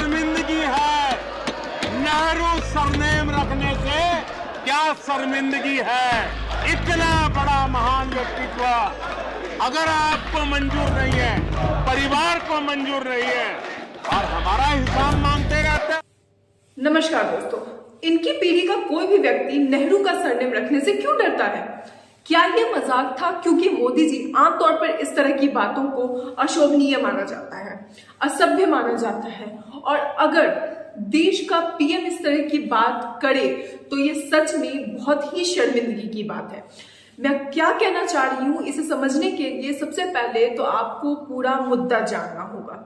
शर्मिंदगी है? नेहरू सरनेम रखने से क्या शर्मिंदगी है? इतना बड़ा महान व्यक्तित्व अगर आपको मंजूर नहीं है, परिवार को मंजूर नहीं है और हमारा हिसाब मांगते रहते हैं। नमस्कार दोस्तों, इनकी पीढ़ी का कोई भी व्यक्ति नेहरू का सरनेम रखने से क्यों डरता है? क्या ये मजाक था? क्योंकि मोदी जी आमतौर पर इस तरह की बातों को अशोभनीय माना जाता है, असभ्य माना जाता है, और अगर देश का पीएम इस तरह की बात करे तो ये सच में बहुत ही शर्मिंदगी की बात है। मैं क्या कहना चाह रही हूं, इसे समझने के लिए सबसे पहले तो आपको पूरा मुद्दा जानना होगा।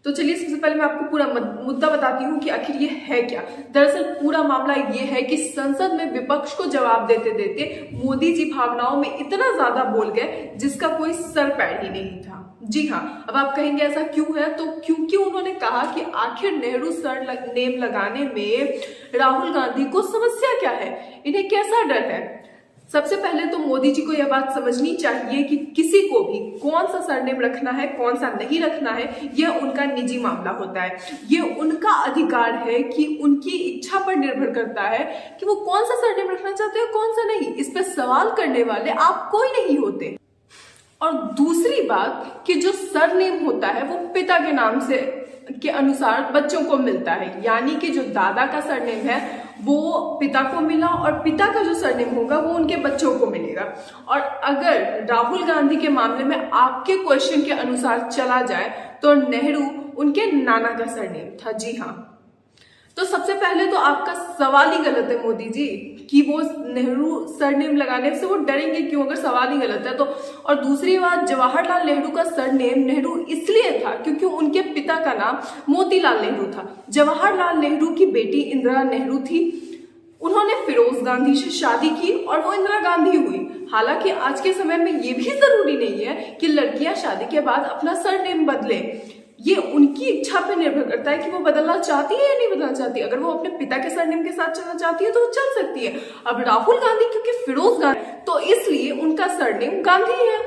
तो चलिए सबसे पहले मैं आपको पूरा मुद्दा बताती हूँ कि आखिर ये है क्या। दरअसल पूरा मामला ये है कि संसद में विपक्ष को जवाब देते देते मोदी जी भावनाओं में इतना ज्यादा बोल गए जिसका कोई सर पैर ही नहीं था। जी हाँ, अब आप कहेंगे ऐसा क्यों है? तो क्योंकि उन्होंने कहा कि आखिर नेहरू सर नेम लगाने में राहुल गांधी को समस्या क्या है, इन्हें कैसा डर है। सबसे पहले तो मोदी जी को यह बात समझनी चाहिए कि किसी को भी कौन सा सरनेम रखना है, कौन सा नहीं रखना है, यह उनका निजी मामला होता है। यह उनका अधिकार है कि उनकी इच्छा पर निर्भर करता है कि वो कौन सा सरनेम रखना चाहते हैं, कौन सा नहीं। इस पर सवाल करने वाले आप कोई नहीं होते। और दूसरी बात कि जो सरनेम होता है वो पिता के नाम से के अनुसार बच्चों को मिलता है, यानी कि जो दादा का सरनेम है वो पिता को मिला और पिता का जो सरनेम होगा वो उनके बच्चों को मिलेगा। और अगर राहुल गांधी के मामले में आपके क्वेश्चन के अनुसार चला जाए तो नेहरू उनके नाना का सरनेम था। जी हाँ, तो सबसे पहले तो आपका सवाल ही गलत है मोदी जी कि वो नेहरू सरनेम लगाने से वो डरेंगे क्यों, अगर सवाल ही गलत है तो। और दूसरी बात, जवाहरलाल नेहरू का सरनेम नेहरू इसलिए था क्योंकि उनके पिता का नाम मोतीलाल नेहरू था। जवाहरलाल नेहरू की बेटी इंदिरा नेहरू थी, उन्होंने फिरोज गांधी से शादी की और वो इंदिरा गांधी हुई। हालांकि आज के समय में ये भी जरूरी नहीं है कि लड़कियां शादी के बाद अपना सरनेम बदले, ये उनकी इच्छा पे निर्भर करता है कि वो बदलना चाहती है या नहीं बदलना चाहती। अगर वो अपने पिता के सरनेम के साथ चलना चाहती है तो वो चल सकती है। अब राहुल गांधी क्योंकि फिरोज गांधी, तो इसलिए उनका सरनेम गांधी है।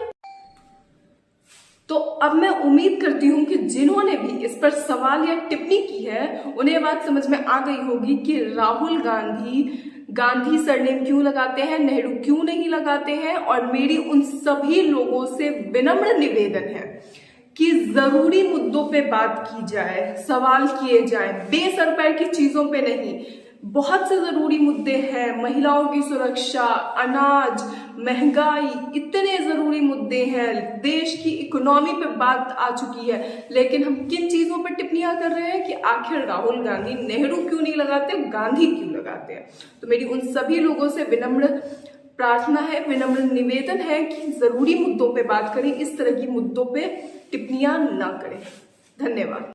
तो अब मैं उम्मीद करती हूं कि जिन्होंने भी इस पर सवाल या टिप्पणी की है उन्हें बात समझ में आ गई होगी कि राहुल गांधी सरनेम क्यों लगाते हैं, नेहरू क्यों नहीं लगाते हैं। और मेरी उन सभी लोगों से विनम्र निवेदन है कि जरूरी मुद्दों पे बात की जाए, सवाल किए जाए, बेसर पैर की चीजों पे नहीं। बहुत से जरूरी मुद्दे हैं, महिलाओं की सुरक्षा, अनाज, महंगाई, इतने जरूरी मुद्दे हैं, देश की इकोनॉमी पे बात आ चुकी है, लेकिन हम किन चीजों पर टिप्पणियां कर रहे हैं कि आखिर राहुल गांधी नेहरू क्यों नहीं लगाते, गांधी क्यों लगाते हैं। तो मेरी उन सभी लोगों से विनम्र प्रार्थना है, विनम्र निवेदन है कि जरूरी मुद्दों पे बात करें, इस तरह की मुद्दों पे टिप्पणियां ना करें। धन्यवाद।